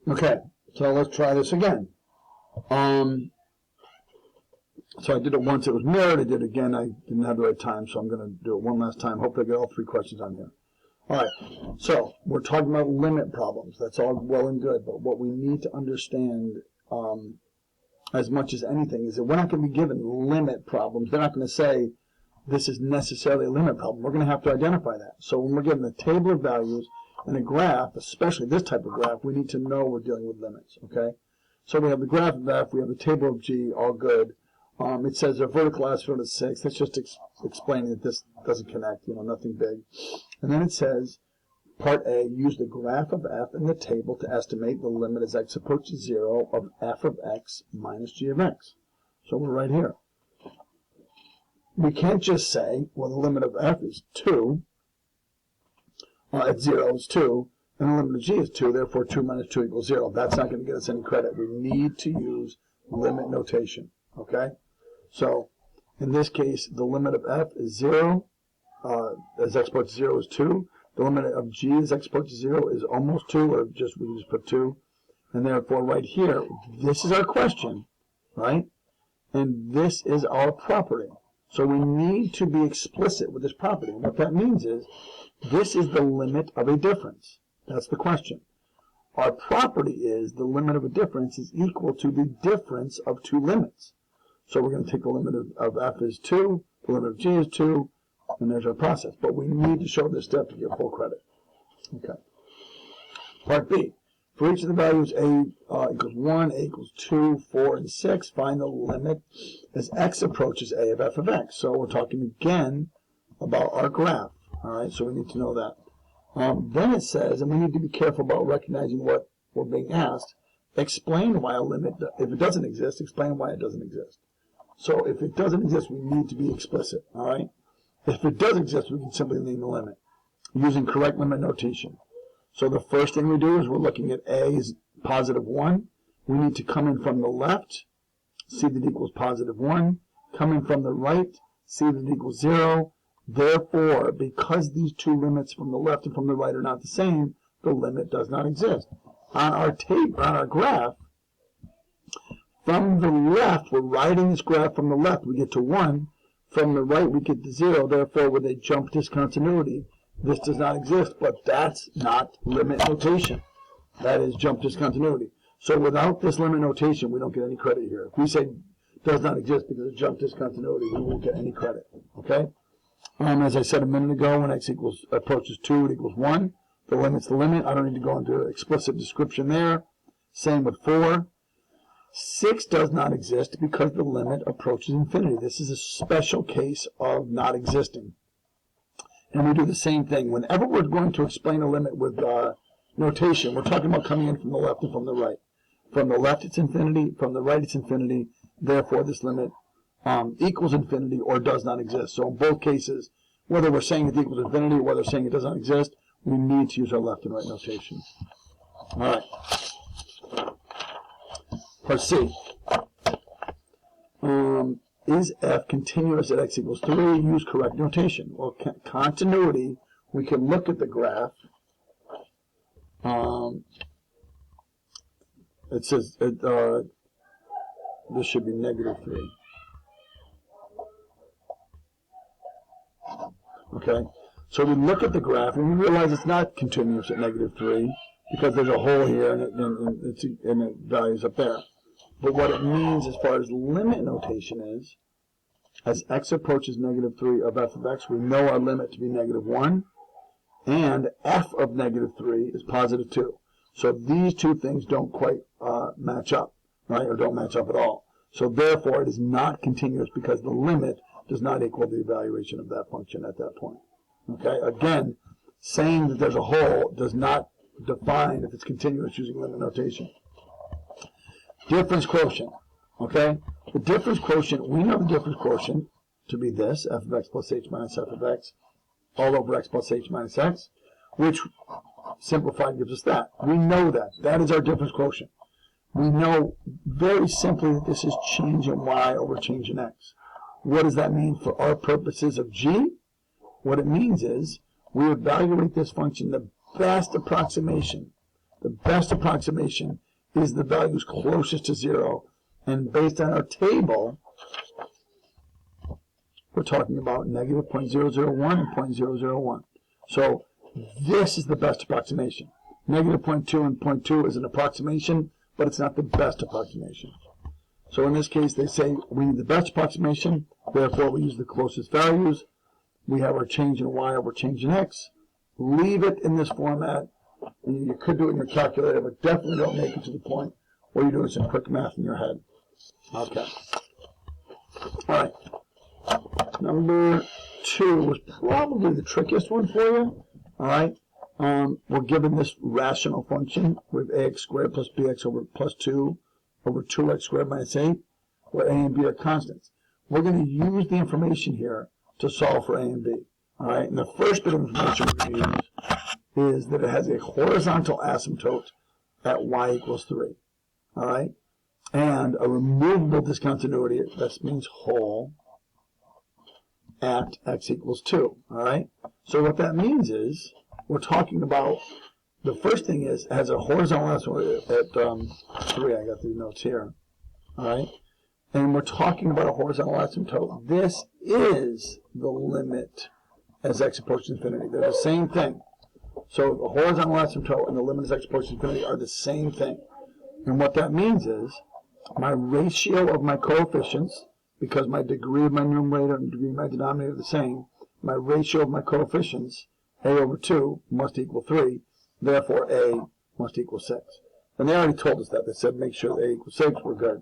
Okay, so let's try this again. So I did it once, it was mirrored. I did it again, I didn't have the right time, so I'm going to do it one last time. Hopefully I get all 3 questions on here. All right, so we're talking about limit problems. That's all well and good, but what we need to understand as much as anything is that we're not going to be given limit problems. They're not going to say this is necessarily a limit problem. We're going to have to identify that. So when we're given a table of values and a graph, especially this type of graph, we need to know we're dealing with limits, okay? So we have the graph of f, we have the table of g, all good. It says a vertical asymptote is 6. That's just explaining that this doesn't connect, nothing big. And then it says, part A, use the graph of f in the table to estimate the limit as x approaches 0 of f of x minus g of x. So we're right here. We can't just say, well, the limit of f is 2, at 0 is 2, and the limit of g is 2, therefore 2 minus 2 equals 0. That's not going to get us any credit. We need to use limit notation, okay? So, in this case, the limit of f is 0, as x approaches 0 is 2. The limit of g as x approaches 0 is almost 2, or we just put 2. And therefore, right here, this is our question, right? And this is our property. So we need to be explicit with this property. And what that means is, this is the limit of a difference. That's the question. Our property is the limit of a difference is equal to the difference of 2 limits. So we're going to take the limit of f is 2, the limit of g is 2, and there's our process. But we need to show this step to get full credit. Okay. Part B. For each of the values a equals 1, a equals 2, 4, and 6, find the limit as x approaches a of f of x. So we're talking again about our graph. All right, so we need to know that. Then it says, and we need to be careful about recognizing what we're being asked, explain why a limit, if it doesn't exist, explain why it doesn't exist. So if it doesn't exist, we need to be explicit, all right? If it does exist, we can simply name the limit using correct limit notation. So the first thing we do is we're looking at a is positive 1. We need to come in from the left, see that it equals positive 1. Come in from the right, see that it equals 0. Therefore, because these 2 limits from the left and from the right are not the same, the limit does not exist. On our graph, from the left, we're writing this graph from the left, we get to 1. From the right, we get to 0. Therefore, with a jump discontinuity, this does not exist. But that's not limit notation. That is jump discontinuity. So without this limit notation, we don't get any credit here. If we say does not exist because of jump discontinuity, we won't get any credit. Okay? As I said a minute ago, when x approaches 2, it equals 1. The limit's the limit. I don't need to go into explicit description there. Same with 4. 6 does not exist because the limit approaches infinity. This is a special case of not existing. And we do the same thing. Whenever we're going to explain a limit with notation, we're talking about coming in from the left and from the right. From the left, it's infinity. From the right, it's infinity. Therefore, this limit equals infinity or does not exist. So in both cases, whether we're saying it equals infinity or whether we're saying it does not exist, we need to use our left and right notation. All right. Part C. Is f continuous at x equals 3? Use correct notation. Well, continuity, we can look at the graph. It says this should be negative 3. Okay, so we look at the graph and we realize it's not continuous at negative 3 because there's a hole here and the value's up there. But what it means as far as limit notation is, as x approaches negative 3 of f of x, we know our limit to be negative 1, and f of negative 3 is positive 2. So these two things don't quite match up, right, or don't match up at all. So therefore, it is not continuous because the limit does not equal the evaluation of that function at that point. Okay, again, saying that there's a hole does not define if it's continuous using limit notation. Difference quotient, okay? The difference quotient, we know the difference quotient to be this, f of x plus h minus f of x, all over x plus h minus x, which simplified gives us that. We know that. That is our difference quotient. We know very simply that this is change in y over change in x. What does that mean for our purposes of g? What it means is we evaluate this function the best approximation The best approximation is the values closest to 0. And based on our table, we're talking about negative 0.001 and 0.001. So this is the best approximation. Negative 0.2 and 0.2 is an approximation, but it's not the best approximation. So in this case, they say we need the best approximation, therefore we use the closest values. We have our change in y over change in x. Leave it in this format, and you could do it in your calculator, but definitely don't make it to the point where you're doing some quick math in your head. Okay. All right. Number 2 was probably the trickiest one for you. All right. We're given this rational function with ax squared plus bx over plus 2 over 2x squared minus 8, where a and b are constants. We're going to use the information here to solve for a and b. All right. And the first bit of information we're going to use is that it has a horizontal asymptote at y equals 3. All right. And a removable discontinuity, that means whole, at x equals 2. All right. So what that means is we're talking about, the first thing is it has a horizontal asymptote at 3. I got the notes here. All right. And we're talking about a horizontal asymptote. This is the limit as x approaches infinity. They're the same thing. So the horizontal asymptote and the limit as x approaches infinity are the same thing. And what that means is my ratio of my coefficients, because my degree of my numerator and degree of my denominator are the same, my ratio of my coefficients, a over 2, must equal 3. Therefore, a must equal 6. And they already told us that. They said make sure that a equals 6. We're good.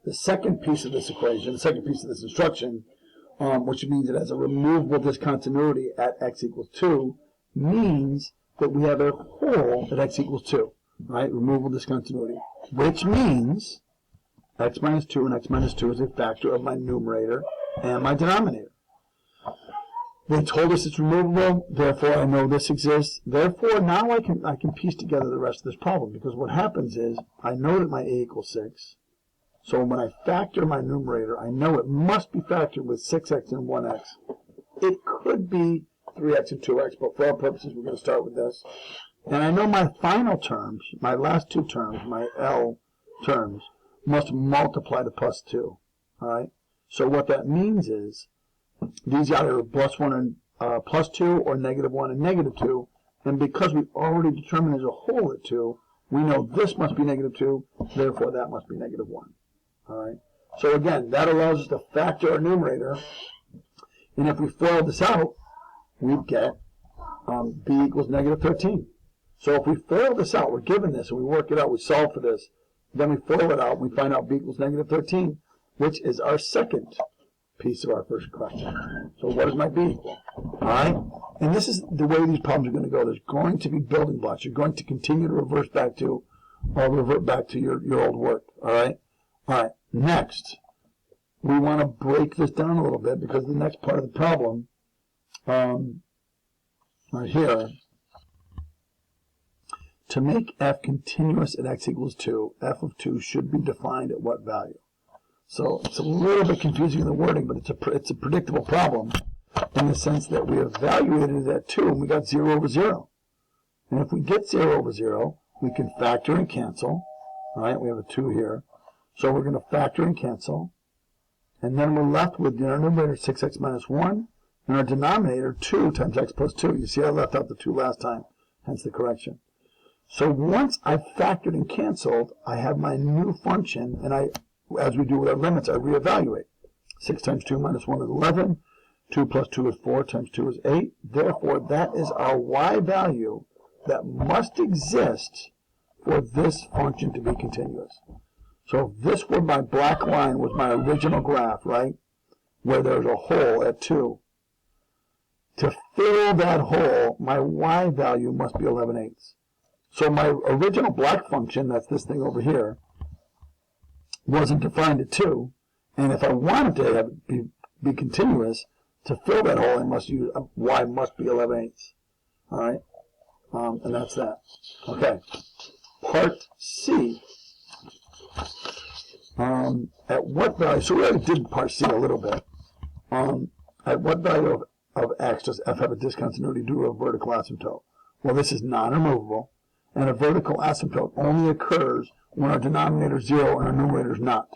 The second piece of this equation, the second piece of this instruction, which means it has a removable discontinuity at x equals 2, means that we have a whole at x equals 2. Right? Removable discontinuity. Which means x minus 2 and x minus 2 is a factor of my numerator and my denominator. They told us it's removable, therefore I know this exists. Therefore now I can piece together the rest of this problem, because what happens is I know that my a equals 6. So when I factor my numerator, I know it must be factored with 6x and 1x. It could be 3x and 2x, but for our purposes we're going to start with this. And I know my final terms, my last two terms, my L terms, must multiply to plus 2. All right? So what that means is these are either plus 1 and plus 2 or negative 1 and negative 2. And because we already determined there's a whole at 2, we know this must be negative 2, therefore that must be negative 1. All right? So again, that allows us to factor our numerator. And if we FOIL this out, we get b equals negative 13. So if we FOIL this out, we're given this, and we work it out, we solve for this, then we FOIL it out, and we find out b equals negative 13, which is our second piece of our first question. So what does my b equal? All right? And this is the way these problems are going to go. There's going to be building blocks. You're going to continue to revert back to your old work. All right? All right. Next, we want to break this down a little bit, because the next part of the problem, right here, to make f continuous at x equals 2, f of 2 should be defined at what value? So it's a little bit confusing in the wording, but it's a predictable problem in the sense that we evaluated it at 2 and we got 0 over 0. And if we get 0 over 0, we can factor and cancel. All right, we have a 2 here. So we're going to factor and cancel. And then we're left with our numerator 6x minus 1 and our denominator 2 times x plus 2. You see I left out the 2 last time, hence the correction. So once I've factored and canceled, I have my new function, and as we do with our limits, I reevaluate. 6 times 2 minus 1 is 11. 2 plus 2 is 4 times 2 is 8. Therefore, that is our y value that must exist for this function to be continuous. So if this were my black line, was my original graph, right, where there's a hole at 2, to fill that hole, my y value must be 11/8. So my original black function, that's this thing over here, wasn't defined at 2, and if I wanted to have it be continuous, to fill that hole, I must use y must be 11/8. All right, and that's that. Okay, part C. At what value? So we already did part C a little bit. At what value of x does f have a discontinuity due to a vertical asymptote? Well, this is non-removable, and a vertical asymptote only occurs when our denominator is 0 and our numerator is not.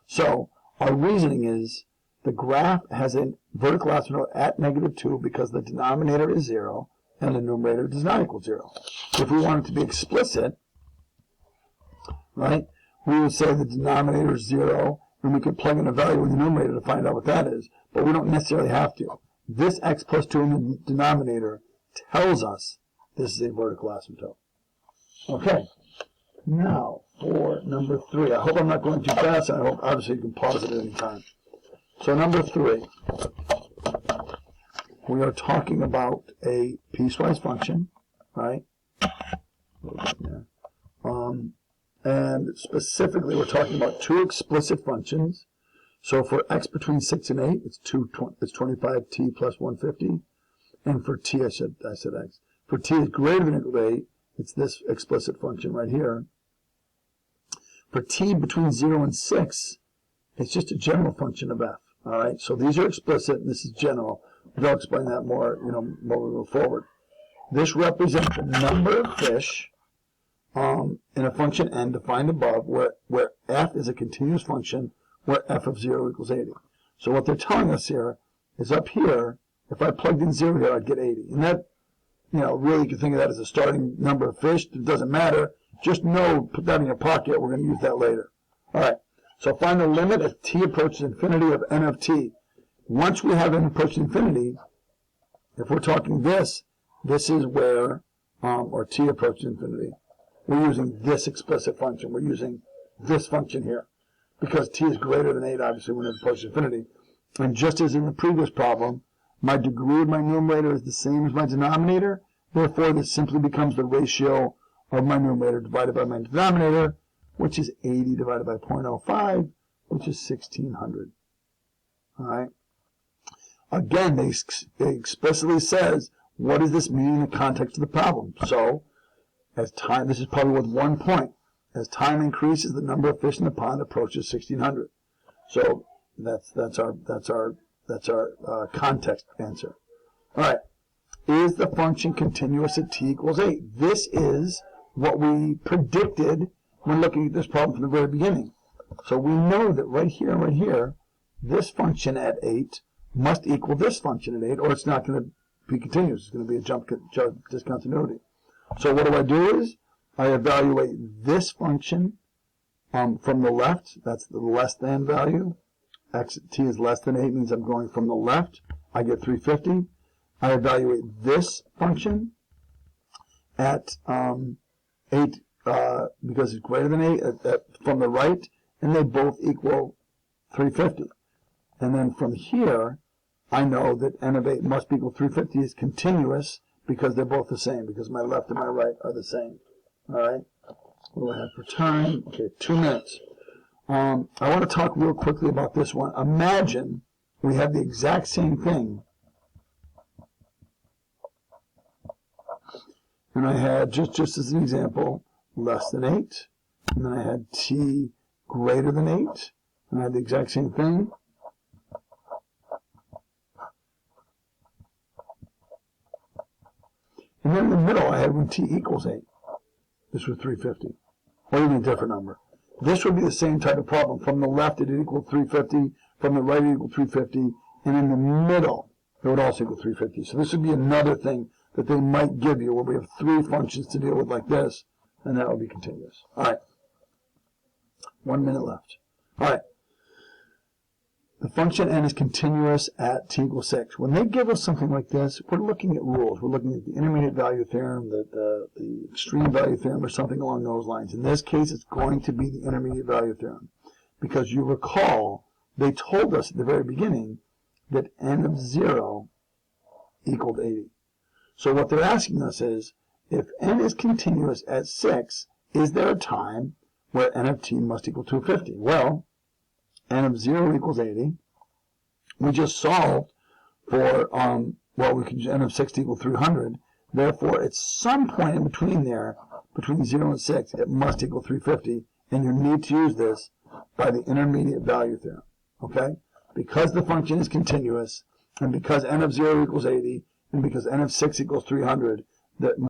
So our reasoning is the graph has a vertical asymptote at -2 because the denominator is 0 and the numerator does not equal 0. If we want it to be explicit, right, we would say the denominator is 0, and we could plug in a value in the numerator to find out what that is, but we don't necessarily have to. This x plus 2 in the denominator tells us this is a vertical asymptote. Okay, now for number 3. I hope I'm not going too fast, and I hope obviously you can pause it at any time. So number 3, we are talking about a piecewise function, right? And specifically, we're talking about two explicit functions. So for x between 6 and 8, it's 25t plus 150. And for t, I said x. For t is greater than or equal to 8, it's this explicit function right here. For t between 0 and 6, it's just a general function of f. All right, so these are explicit, and this is general. I'll explain that more, when we go forward. This represents the number of fish in a function n defined above, where f is a continuous function, where f of 0 equals 80. So what they're telling us here is up here, if I plugged in 0 here, I'd get 80. And that, really you can think of that as a starting number of fish. It doesn't matter. Just know, put that in your pocket. We're going to use that later. All right. So find the limit as t approaches infinity of n of t. Once we have n approaching infinity, if we're talking this is where, or t approaches infinity, we're using this explicit function. We're using this function here. Because t is greater than 8, obviously, when it approaches infinity. And just as in the previous problem, my degree of my numerator is the same as my denominator. Therefore, this simply becomes the ratio of my numerator divided by my denominator, which is 80 divided by 0.05, which is 1600. All right. Again, they explicitly says, what does this mean in the context of the problem? So, as time, this is probably with 1 point. As time increases, the number of fish in the pond approaches 1600. So that's our context answer. All right. Is the function continuous at t equals 8? This is what we predicted when looking at this problem from the very beginning. So we know that right here and right here, this function at 8 must equal this function at 8, or it's not going to be continuous. It's going to be a jump discontinuity. So what do is, I evaluate this function from the left. That's the less than value. X at t is less than 8 means I'm going from the left. I get 350. I evaluate this function at 8 because it's greater than 8 from the right, and they both equal 350. And then from here, I know that n of 8 must equal 350 is continuous because they're both the same, because my left and my right are the same. All right. What do I have for time? Okay, 2 minutes. I want to talk real quickly about this one. Imagine we have the exact same thing. And I had, just as an example, less than 8. And then I had t greater than 8. And I had the exact same thing. And then in the middle, I had when t equals 8. This was 350. Or even a different number. This would be the same type of problem. From the left, it equaled 350. From the right, it equaled 350. And in the middle, it would also equal 350. So this would be another thing that they might give you, where we have 3 functions to deal with like this, and that would be continuous. All right. 1 minute left. All right. The function n is continuous at t equals 6. When they give us something like this, we're looking at rules. We're looking at the intermediate value theorem, the extreme value theorem, or something along those lines. In this case, it's going to be the intermediate value theorem. Because you recall, they told us at the very beginning that n of 0 equaled 80. So what they're asking us is, if n is continuous at 6, is there a time where n of t must equal 250? Well, n of 0 equals 80. We just solved for, we can n of 6 equal 300. Therefore, at some point in between there, between 0 and 6, it must equal 350. And you need to use this by the intermediate value theorem. Okay? Because the function is continuous, and because n of 0 equals 80, and because n of 6 equals 300, that